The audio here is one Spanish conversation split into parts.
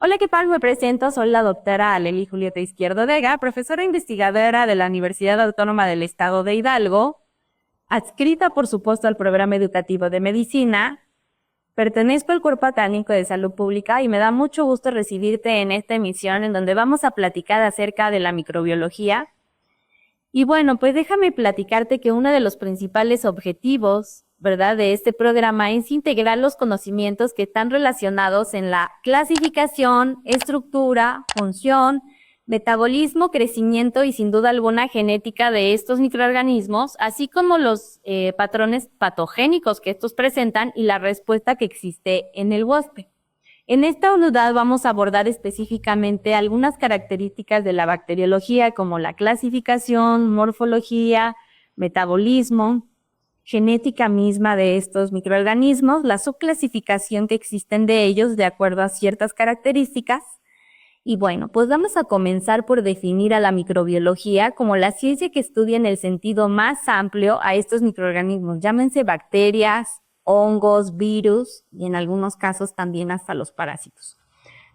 Hola, ¿qué tal? Me presento, soy la doctora Aleli Julieta Izquierdo Vega, profesora investigadora de la Universidad Autónoma del Estado de Hidalgo, adscrita por supuesto al programa educativo de medicina. Pertenezco al Cuerpo Académico de Salud Pública y me da mucho gusto recibirte en esta emisión en donde vamos a platicar acerca de la microbiología. Y bueno, pues déjame platicarte que uno de los principales objetivos, ¿verdad?, de este programa es integrar los conocimientos que están relacionados en la clasificación, estructura, función, metabolismo, crecimiento y sin duda alguna genética de estos microorganismos, así como los patrones patogénicos que estos presentan y la respuesta que existe en el huésped. En esta unidad vamos a abordar específicamente algunas características de la bacteriología como la clasificación, morfología, metabolismo, genética misma de estos microorganismos, la subclasificación que existen de ellos de acuerdo a ciertas características. Y bueno, pues vamos a comenzar por definir a la microbiología como la ciencia que estudia en el sentido más amplio a estos microorganismos, llámense bacterias, hongos, virus y en algunos casos también hasta los parásitos.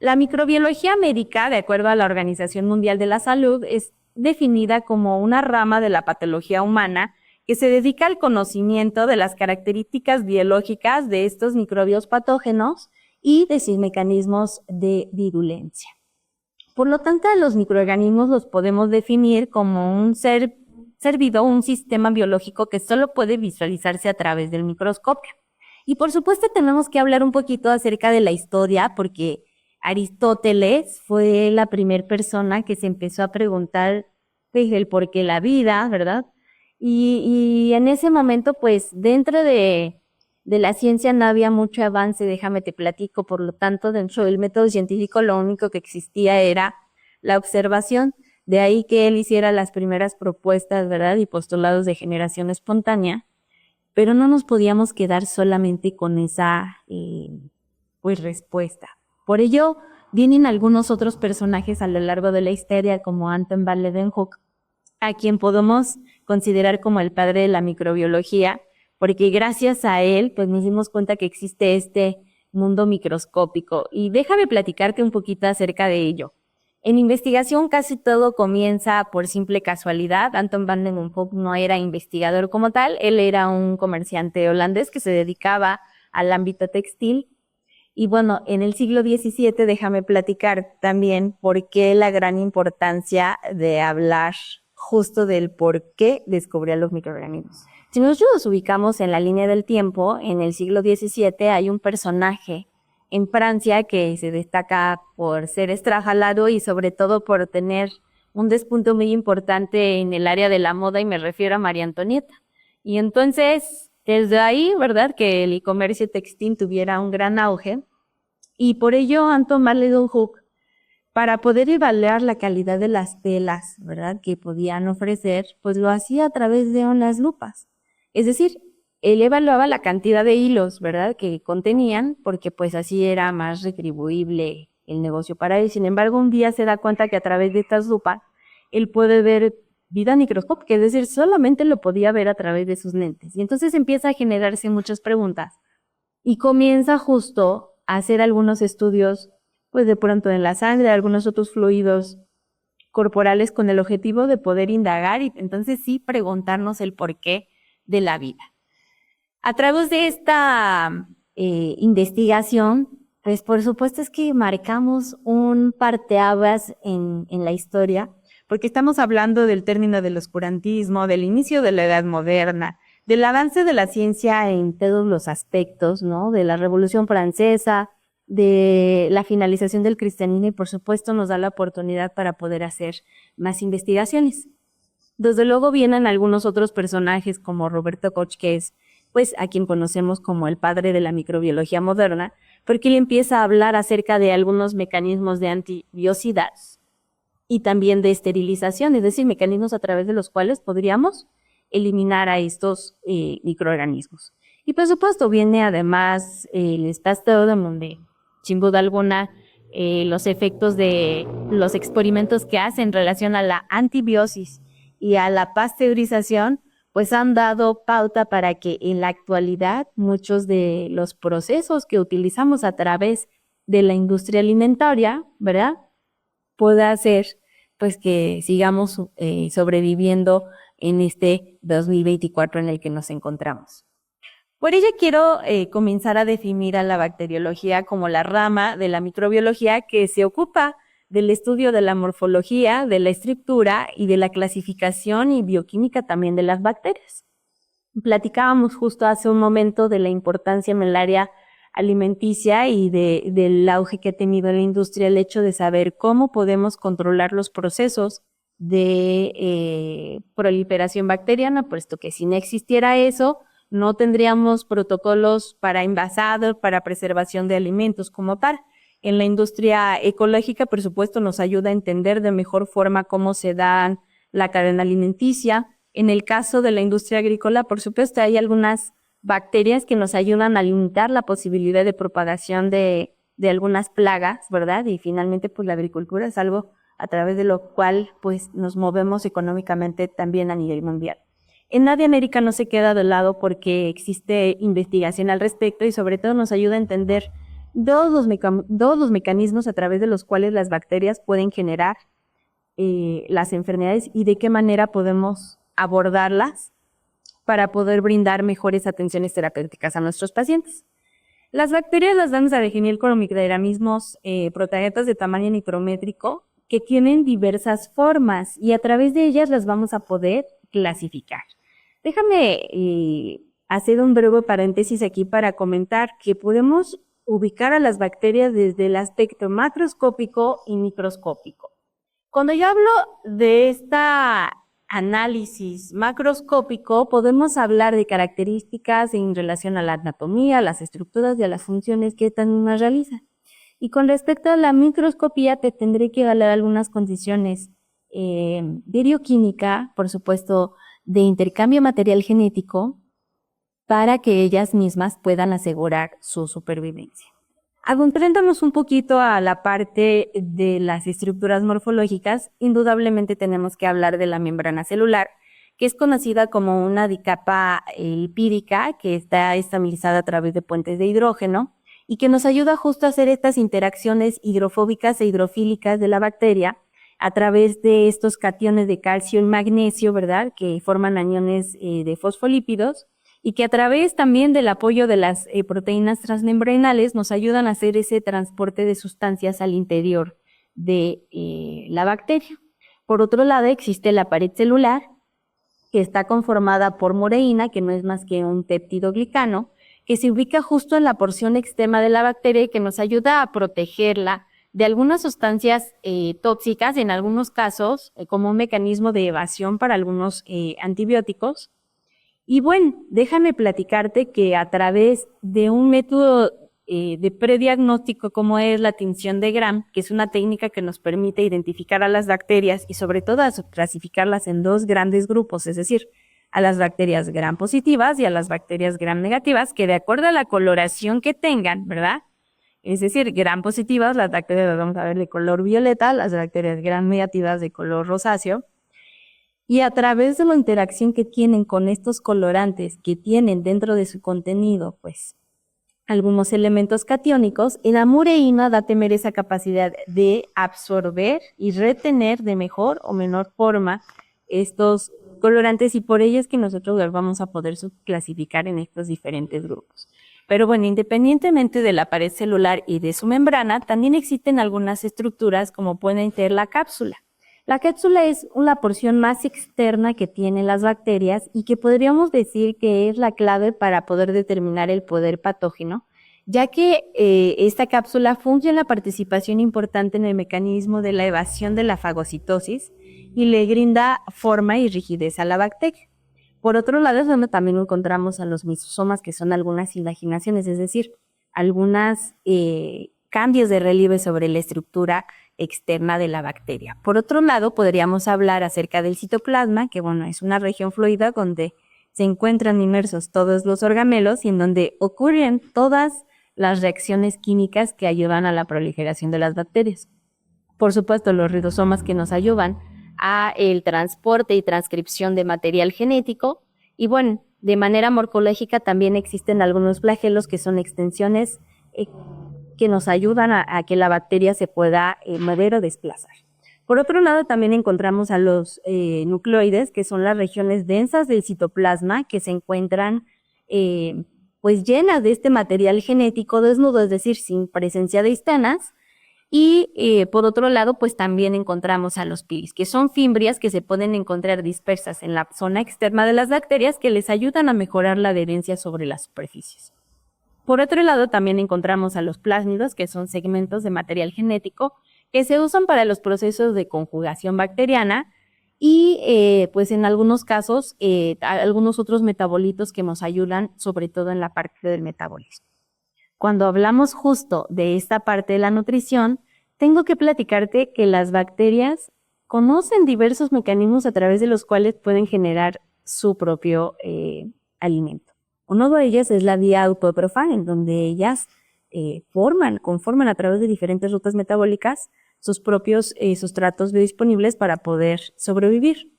La microbiología médica, de acuerdo a la Organización Mundial de la Salud, es definida como una rama de la patología humana que se dedica al conocimiento de las características biológicas de estos microbios patógenos y de sus mecanismos de virulencia. Por lo tanto, a los microorganismos los podemos definir como un ser vivo, un sistema biológico que solo puede visualizarse a través del microscopio. Y por supuesto tenemos que hablar un poquito acerca de la historia, porque Aristóteles fue la primera persona que se empezó a preguntar pues, el por qué la vida, ¿verdad? Y en ese momento, pues, dentro de la ciencia no había mucho avance, déjame te platico, por lo tanto, dentro del método científico lo único que existía era la observación, de ahí que él hiciera las primeras propuestas, ¿verdad? Y postulados de generación espontánea, pero no nos podíamos quedar solamente con esa, pues, respuesta. Por ello, vienen algunos otros personajes a lo largo de la historia, como Anton van Leeuwenhoek, a quien podemos considerar como el padre de la microbiología, porque gracias a él, pues nos dimos cuenta que existe este mundo microscópico. Y déjame platicarte un poquito acerca de ello. En investigación casi todo comienza por simple casualidad. Anton van Leeuwenhoek no era investigador como tal, él era un comerciante holandés que se dedicaba al ámbito textil. Y bueno, en el siglo XVII déjame platicar también por qué la gran importancia de hablar justo del por qué descubría los microorganismos. Si nosotros nos ubicamos en la línea del tiempo, en el siglo XVII hay un personaje en Francia que se destaca por ser estrajalado y sobre todo por tener un despunte muy importante en el área de la moda, y me refiero a María Antonieta. Y entonces, desde ahí, ¿verdad?, que el comercio textil tuviera un gran auge, y por ello Anton van Leeuwenhoek, para poder evaluar la calidad de las telas, ¿verdad?, que podían ofrecer, pues lo hacía a través de unas lupas. Es decir, él evaluaba la cantidad de hilos, ¿verdad?, que contenían, porque pues así era más retribuible el negocio para él. Sin embargo, un día se da cuenta que a través de estas lupas, él puede ver vida microscópica, es decir, solamente lo podía ver a través de sus lentes. Y entonces empieza a generarse muchas preguntas y comienza justo a hacer algunos estudios, pues de pronto en la sangre, algunos otros fluidos corporales con el objetivo de poder indagar y entonces sí preguntarnos el porqué de la vida. A través de esta investigación, pues por supuesto es que marcamos un parteaguas en la historia, porque estamos hablando del término del oscurantismo, del inicio de la Edad Moderna, del avance de la ciencia en todos los aspectos, ¿no?, de la Revolución Francesa, de la finalización del cristianismo, y por supuesto nos da la oportunidad para poder hacer más investigaciones. Desde luego vienen algunos otros personajes como Roberto Koch, que es pues a quien conocemos como el padre de la microbiología moderna, porque él empieza a hablar acerca de algunos mecanismos de antibiosidad y también de esterilización, es decir, mecanismos a través de los cuales podríamos eliminar a estos microorganismos. Y por supuesto viene además el Pasteur, donde sin duda alguna los efectos de los experimentos que hace en relación a la antibiosis y a la pasteurización, pues han dado pauta para que en la actualidad muchos de los procesos que utilizamos a través de la industria alimentaria, ¿verdad? Pueda hacer pues que sigamos sobreviviendo en este 2024 en el que nos encontramos. Por ello quiero comenzar a definir a la bacteriología como la rama de la microbiología que se ocupa del estudio de la morfología, de la estructura y de la clasificación y bioquímica también de las bacterias. Platicábamos justo hace un momento de la importancia en el área alimenticia y del auge que ha tenido en la industria el hecho de saber cómo podemos controlar los procesos de proliferación bacteriana, puesto que si no existiera eso, no tendríamos protocolos para envasado, para preservación de alimentos como tal. En la industria ecológica, por supuesto, nos ayuda a entender de mejor forma cómo se da la cadena alimenticia. En el caso de la industria agrícola, por supuesto, hay algunas bacterias que nos ayudan a limitar la posibilidad de propagación de algunas plagas, ¿verdad? Y finalmente, pues la agricultura es algo a través de lo cual pues nos movemos económicamente también a nivel mundial. En Nadia América no se queda de lado porque existe investigación al respecto y sobre todo nos ayuda a entender todos los mecanismos a través de los cuales las bacterias pueden generar las enfermedades y de qué manera podemos abordarlas para poder brindar mejores atenciones terapéuticas a nuestros pacientes. Las bacterias las vamos a definir como microorganismos protozoarios de tamaño micrométrico que tienen diversas formas y a través de ellas las vamos a poder clasificar. Déjame hacer un breve paréntesis aquí para comentar que podemos ubicar a las bacterias desde el aspecto macroscópico y microscópico. Cuando yo hablo de esta análisis macroscópico, podemos hablar de características en relación a la anatomía, a las estructuras y a las funciones que esta misma realiza. Y con respecto a la microscopía, te tendré que hablar algunas condiciones de bioquímica, por supuesto, de intercambio material genético, para que ellas mismas puedan asegurar su supervivencia. Adentrándonos un poquito a la parte de las estructuras morfológicas, indudablemente tenemos que hablar de la membrana celular, que es conocida como una dicapa lipídica que está estabilizada a través de puentes de hidrógeno y que nos ayuda justo a hacer estas interacciones hidrofóbicas e hidrofílicas de la bacteria a través de estos cationes de calcio y magnesio, ¿verdad?, que forman aniones de fosfolípidos, y que a través también del apoyo de las proteínas transmembranares nos ayudan a hacer ese transporte de sustancias al interior de la bacteria. Por otro lado, existe la pared celular, que está conformada por moreína, que no es más que un peptidoglicano, que se ubica justo en la porción externa de la bacteria y que nos ayuda a protegerla de algunas sustancias tóxicas, en algunos casos, como un mecanismo de evasión para algunos antibióticos. Y bueno, déjame platicarte que a través de un método de prediagnóstico como es la tinción de Gram, que es una técnica que nos permite identificar a las bacterias y sobre todo a clasificarlas en dos grandes grupos, es decir, a las bacterias Gram positivas y a las bacterias Gram negativas, que de acuerdo a la coloración que tengan, ¿verdad? Es decir, Gram positivas, las bacterias las vamos a ver de color violeta, las bacterias Gram negativas de color rosáceo. Y a través de la interacción que tienen con estos colorantes que tienen dentro de su contenido, pues, algunos elementos catiónicos, la mureína da a tener esa capacidad de absorber y retener de mejor o menor forma estos colorantes y por ello es que nosotros los vamos a poder subclasificar en estos diferentes grupos. Pero bueno, independientemente de la pared celular y de su membrana, también existen algunas estructuras como pueden ser la cápsula. La cápsula es una porción más externa que tienen las bacterias y que podríamos decir que es la clave para poder determinar el poder patógeno, ya que esta cápsula funge en la participación importante en el mecanismo de la evasión de la fagocitosis y le brinda forma y rigidez a la bacteria. Por otro lado, es donde también encontramos a los lisosomas, que son algunas invaginaciones, es decir, algunos cambios de relieve sobre la estructura externa de la bacteria. Por otro lado, podríamos hablar acerca del citoplasma, que bueno, es una región fluida donde se encuentran inmersos todos los organelos y en donde ocurren todas las reacciones químicas que ayudan a la proliferación de las bacterias. Por supuesto, los ribosomas que nos ayudan a el transporte y transcripción de material genético y bueno, de manera morfológica también existen algunos flagelos que son extensiones que nos ayudan a que la bacteria se pueda mover o desplazar. Por otro lado, también encontramos a los nucleoides, que son las regiones densas del citoplasma que se encuentran pues llenas de este material genético desnudo, es decir, sin presencia de histanas. Y por otro lado, pues también encontramos a los pilis, que son fimbrias que se pueden encontrar dispersas en la zona externa de las bacterias que les ayudan a mejorar la adherencia sobre las superficies. Por otro lado, también encontramos a los plásmidos, que son segmentos de material genético que se usan para los procesos de conjugación bacteriana y pues en algunos casos algunos otros metabolitos que nos ayudan sobre todo en la parte del metabolismo. Cuando hablamos justo de esta parte de la nutrición, tengo que platicarte que las bacterias conocen diversos mecanismos a través de los cuales pueden generar su propio alimento. Uno de ellos es la vía autotrófica, en donde ellas conforman a través de diferentes rutas metabólicas sus propios sustratos biodisponibles para poder sobrevivir.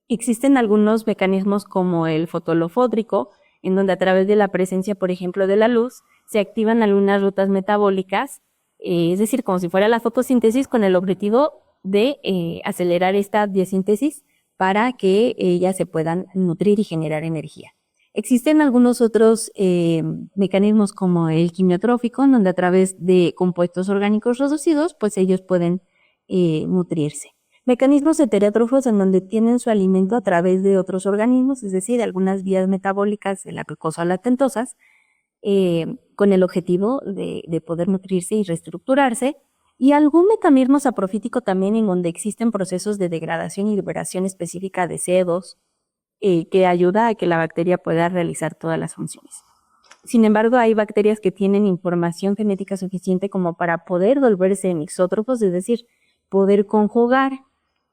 Existen algunos mecanismos como el fotolofódrico, en donde a través de la presencia, por ejemplo, de la luz, se activan algunas rutas metabólicas, es decir, como si fuera la fotosíntesis, con el objetivo de acelerar esta biosíntesis para que ellas se puedan nutrir y generar energía. Existen algunos otros mecanismos como el quimiotrófico, en donde a través de compuestos orgánicos reducidos, pues ellos pueden nutrirse. Mecanismos heterótrofos en donde tienen su alimento a través de otros organismos, es decir, algunas vías metabólicas de la glucosa lactentosas, con el objetivo de poder nutrirse y reestructurarse, y algún mecanismo saprofítico también en donde existen procesos de degradación y liberación específica de CO2 que ayuda a que la bacteria pueda realizar todas las funciones. Sin embargo, hay bacterias que tienen información genética suficiente como para poder volverse mixótrofos, es decir, poder conjugar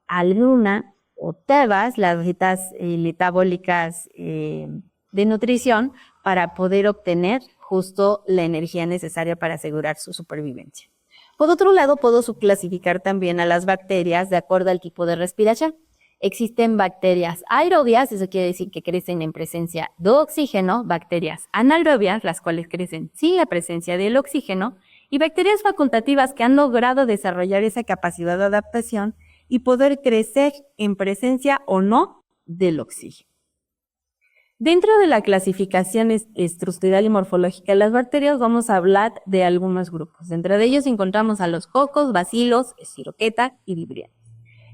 alguna o todas las rutas metabólicas de nutrición para poder obtener justo la energía necesaria para asegurar su supervivencia. Por otro lado, puedo subclasificar también a las bacterias de acuerdo al tipo de respiración. Existen bacterias aerobias, eso quiere decir que crecen en presencia de oxígeno, bacterias anaerobias, las cuales crecen sin la presencia del oxígeno, y bacterias facultativas que han logrado desarrollar esa capacidad de adaptación y poder crecer en presencia o no del oxígeno. Dentro de la clasificación estructural y morfológica de las bacterias vamos a hablar de algunos grupos. Entre ellos encontramos a los cocos, bacilos, spiroqueta y vibrión.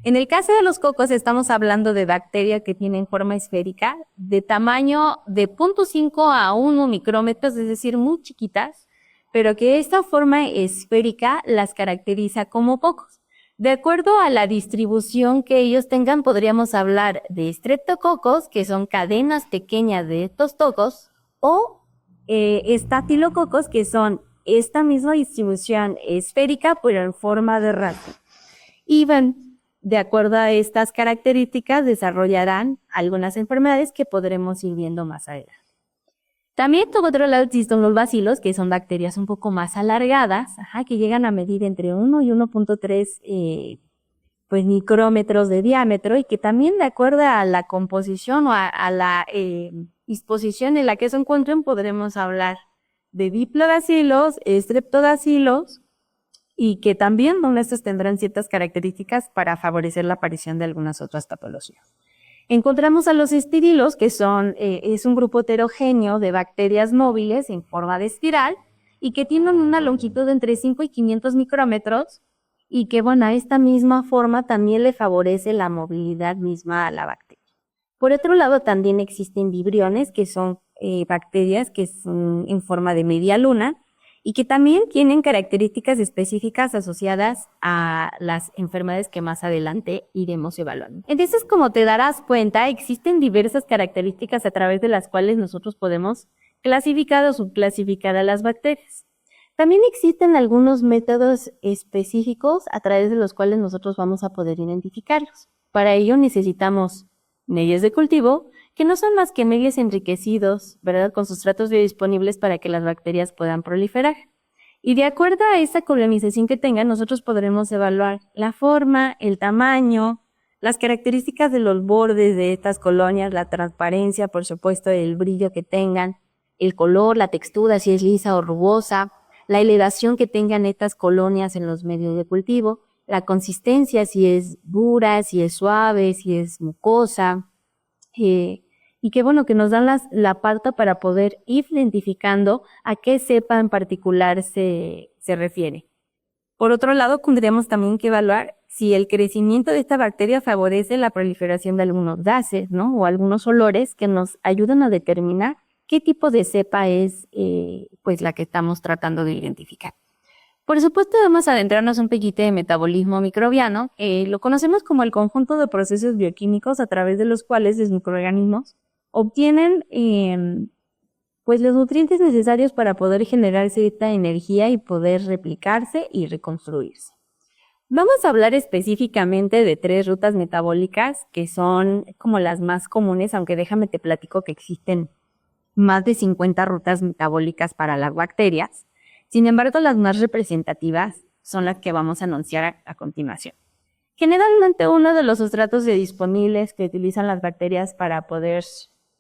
En el caso de los cocos estamos hablando de bacterias que tienen forma esférica de tamaño de 0.5 a 1 micrómetros, es decir, muy chiquitas, pero que esta forma esférica las caracteriza como cocos. De acuerdo a la distribución que ellos tengan, podríamos hablar de streptococos, que son cadenas pequeñas de estos cocos, o estafilococos, que son esta misma distribución esférica, pero en forma de rato. Y de acuerdo a estas características, desarrollarán algunas enfermedades que podremos ir viendo más adelante. También, por otro lado, existen los bacilos, que son bacterias un poco más alargadas, que llegan a medir entre 1 y 1.3 pues, micrómetros de diámetro, y que también, de acuerdo a la composición o a la disposición en la que se encuentren, podremos hablar de diplobacilos, streptobacilos, y que también estos tendrán ciertas características para favorecer la aparición de algunas otras patologías. Encontramos a los estirilos, que es un grupo heterogéneo de bacterias móviles en forma de espiral y que tienen una longitud de entre 5 y 500 micrómetros y que, a esta misma forma también le favorece la movilidad misma a la bacteria. Por otro lado, también existen vibriones, que son bacterias que son en forma de media luna y que también tienen características específicas asociadas a las enfermedades que más adelante iremos evaluando. Entonces, como te darás cuenta, existen diversas características a través de las cuales nosotros podemos clasificar o subclasificar a las bacterias. También existen algunos métodos específicos a través de los cuales nosotros vamos a poder identificarlos. Para ello necesitamos medios de cultivo, que no son más que medios enriquecidos, ¿verdad?, con sustratos biodisponibles para que las bacterias puedan proliferar. Y de acuerdo a esta colonización que tengan, nosotros podremos evaluar la forma, el tamaño, las características de los bordes de estas colonias, la transparencia, por supuesto, el brillo que tengan, el color, la textura, si es lisa o rugosa, la elevación que tengan estas colonias en los medios de cultivo, la consistencia, si es dura, si es suave, si es mucosa, y que bueno, que nos dan la pauta para poder ir identificando a qué cepa en particular se refiere. Por otro lado, tendríamos también que evaluar si el crecimiento de esta bacteria favorece la proliferación de algunos gases, ¿no? O algunos olores que nos ayudan a determinar qué tipo de cepa es pues la que estamos tratando de identificar. Por supuesto, vamos a adentrarnos un poquito de metabolismo microbiano. Lo conocemos como el conjunto de procesos bioquímicos a través de los cuales los microorganismos obtienen pues los nutrientes necesarios para poder generar cierta energía y poder replicarse y reconstruirse. Vamos a hablar específicamente de 3 rutas metabólicas que son como las más comunes, aunque déjame te platico que existen más de 50 rutas metabólicas para las bacterias. Sin embargo, las más representativas son las que vamos a anunciar a continuación. Generalmente uno de los sustratos disponibles que utilizan las bacterias para poder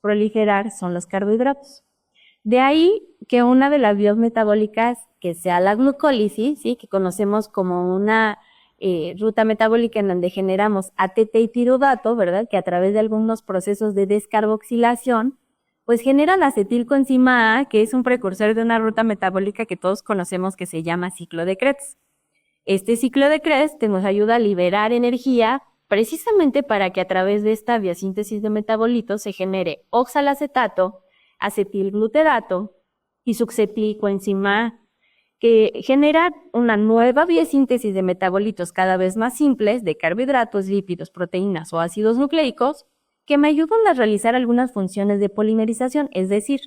proliferar son los carbohidratos. De ahí que una de las vías metabólicas que sea la glucólisis, ¿sí? Que conocemos como una ruta metabólica en donde generamos ATP y piruvato, ¿verdad? Que a través de algunos procesos de descarboxilación, pues genera la acetilcoenzima A, que es un precursor de una ruta metabólica que todos conocemos que se llama ciclo de Krebs. Este ciclo de Krebs nos ayuda a liberar energía precisamente para que a través de esta biosíntesis de metabolitos se genere oxalacetato, acetilglutarato y succetilcoenzima A, que genera una nueva biosíntesis de metabolitos cada vez más simples de carbohidratos, lípidos, proteínas o ácidos nucleicos que me ayudan a realizar algunas funciones de polimerización, es decir,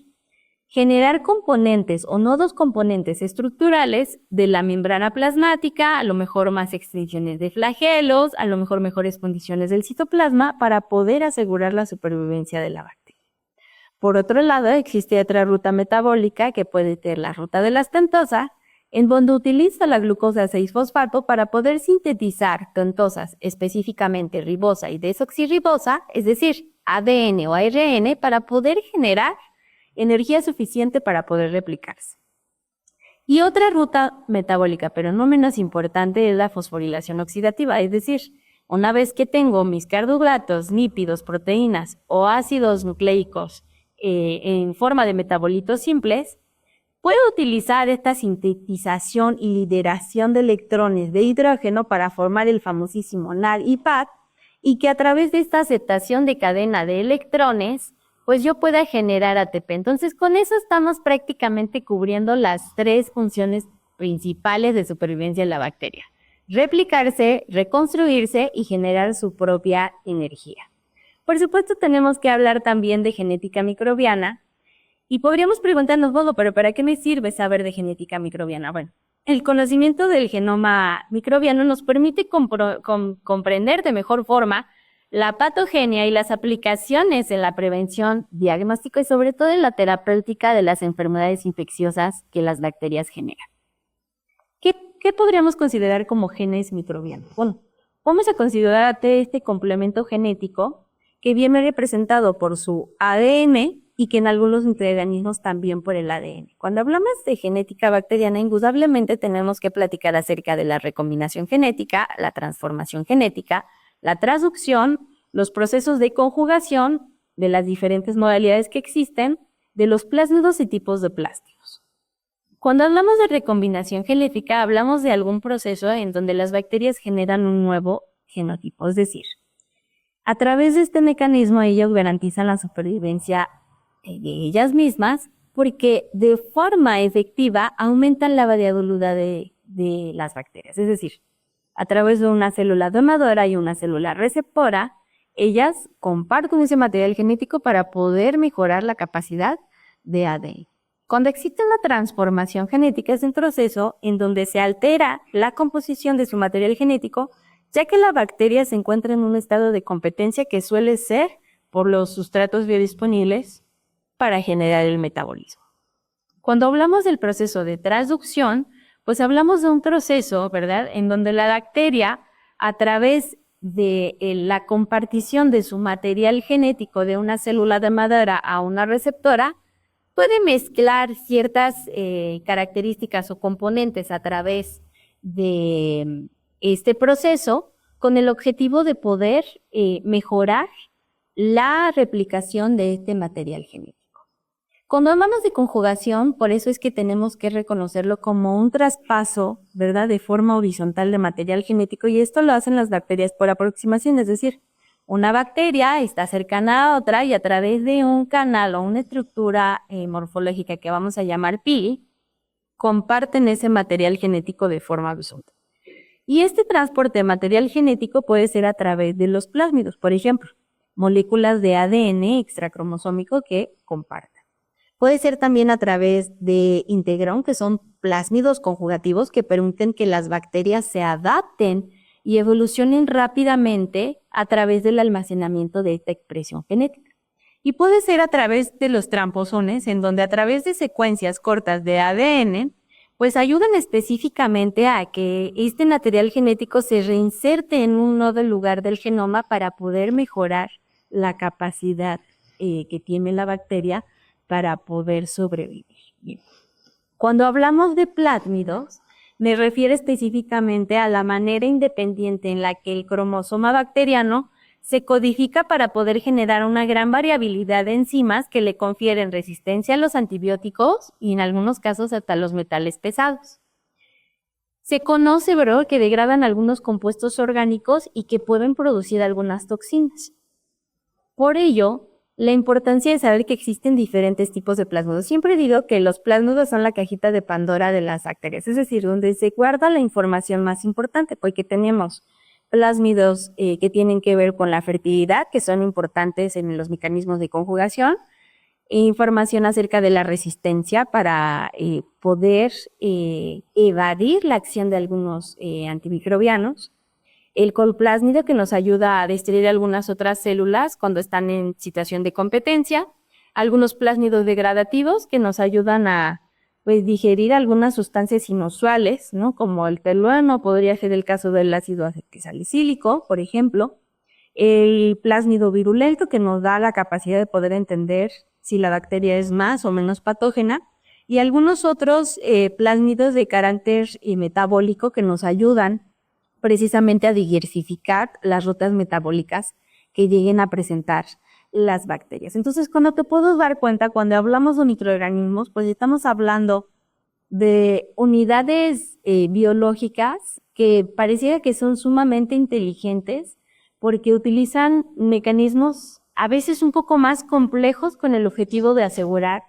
generar componentes o nodos componentes estructurales de la membrana plasmática, a lo mejor más extensiones de flagelos, a lo mejor mejores condiciones del citoplasma para poder asegurar la supervivencia de la bacteria. Por otro lado, existe otra ruta metabólica que puede ser la ruta de la stentosa, en donde utiliza la glucosa 6-fosfato para poder sintetizar pentosas, específicamente ribosa y desoxirribosa, es decir, ADN o ARN, para poder generar energía suficiente para poder replicarse. Y otra ruta metabólica, pero no menos importante, es la fosforilación oxidativa, es decir, una vez que tengo mis carbohidratos, lípidos, proteínas o ácidos nucleicos en forma de metabolitos simples, puedo utilizar esta sintetización y liberación de electrones de hidrógeno para formar el famosísimo NAD y PAD, y que a través de esta aceptación de cadena de electrones, pues yo pueda generar ATP. Entonces, con eso estamos prácticamente cubriendo las 3 funciones principales de supervivencia de la bacteria: replicarse, reconstruirse y generar su propia energía. Por supuesto, tenemos que hablar también de genética microbiana, y podríamos preguntarnos, bueno, pero ¿para qué me sirve saber de genética microbiana? Bueno, el conocimiento del genoma microbiano nos permite comprender de mejor forma la patogenia y las aplicaciones en la prevención, diagnóstico y sobre todo en la terapéutica de las enfermedades infecciosas que las bacterias generan. ¿Qué podríamos considerar como genes microbianos? Bueno, vamos a considerar este complemento genético que viene representado por su ADN y que en algunos microorganismos también por el ADN. Cuando hablamos de genética bacteriana, indudablemente tenemos que platicar acerca de la recombinación genética, la transformación genética, la transducción, los procesos de conjugación de las diferentes modalidades que existen, de los plásmidos y tipos de plásmidos. Cuando hablamos de recombinación genética, hablamos de algún proceso en donde las bacterias generan un nuevo genotipo, es decir, a través de este mecanismo ellos garantizan la supervivencia de ellas mismas porque de forma efectiva aumentan la variabilidad de las bacterias, es decir, a través de una célula donadora y una célula receptora, ellas comparten ese material genético para poder mejorar la capacidad de ADN. Cuando existe una transformación genética es un proceso en donde se altera la composición de su material genético, ya que la bacteria se encuentra en un estado de competencia que suele ser por los sustratos biodisponibles para generar el metabolismo. Cuando hablamos del proceso de transducción, pues hablamos de un proceso, ¿verdad?, en donde la bacteria, a través de la compartición de su material genético de una célula donadora a una receptora, puede mezclar ciertas características o componentes a través de este proceso con el objetivo de poder mejorar la replicación de este material genético. Cuando hablamos de conjugación, por eso es que tenemos que reconocerlo como un traspaso, ¿verdad?, de forma horizontal de material genético, y esto lo hacen las bacterias por aproximación, es decir, una bacteria está cercana a otra y a través de un canal o una estructura morfológica que vamos a llamar pili, comparten ese material genético de forma horizontal. Y este transporte de material genético puede ser a través de los plásmidos, por ejemplo, moléculas de ADN extracromosómico que comparten. Puede ser también a través de integrón, que son plásmidos conjugativos que permiten que las bacterias se adapten y evolucionen rápidamente a través del almacenamiento de esta expresión genética. Y puede ser a través de los tramposones, en donde a través de secuencias cortas de ADN, pues ayudan específicamente a que este material genético se reinserte en un nodo lugar del genoma para poder mejorar la capacidad que tiene la bacteria para poder sobrevivir. Bien. Cuando hablamos de plásmidos, me refiero específicamente a la manera independiente en la que el cromosoma bacteriano se codifica para poder generar una gran variabilidad de enzimas que le confieren resistencia a los antibióticos y en algunos casos hasta los metales pesados. Se conoce, ¿verdad?, que degradan algunos compuestos orgánicos y que pueden producir algunas toxinas. Por ello, la importancia de saber que existen diferentes tipos de plásmidos. Siempre digo que los plásmidos son la cajita de Pandora de las bacterias, es decir, donde se guarda la información más importante, porque tenemos plásmidos que tienen que ver con la fertilidad, que son importantes en los mecanismos de conjugación, información acerca de la resistencia para poder evadir la acción de algunos antimicrobianos, el colplásmido que nos ayuda a destruir algunas otras células cuando están en situación de competencia, algunos plásmidos degradativos que nos ayudan a digerir algunas sustancias inusuales, ¿no?, como el tolueno, podría ser el caso del ácido salicílico, por ejemplo, el plásmido virulento que nos da la capacidad de poder entender si la bacteria es más o menos patógena, y algunos otros plásmidos de carácter metabólico que nos ayudan precisamente a diversificar las rutas metabólicas que lleguen a presentar las bacterias. Entonces, cuando te puedo dar cuenta, cuando hablamos de microorganismos, pues estamos hablando de unidades biológicas que pareciera que son sumamente inteligentes porque utilizan mecanismos a veces un poco más complejos con el objetivo de asegurar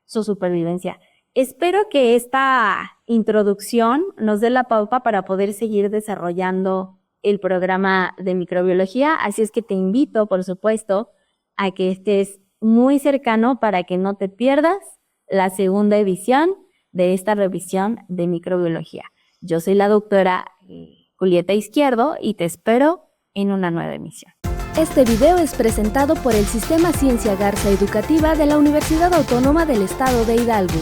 su supervivencia. Espero que esta introducción nos dé la pauta para poder seguir desarrollando el programa de microbiología, así es que te invito, por supuesto, a que estés muy cercano para que no te pierdas la segunda edición de esta revisión de microbiología. Yo soy la doctora Julieta Izquierdo y te espero en una nueva emisión. Este video es presentado por el Sistema Ciencia Garza Educativa de la Universidad Autónoma del Estado de Hidalgo.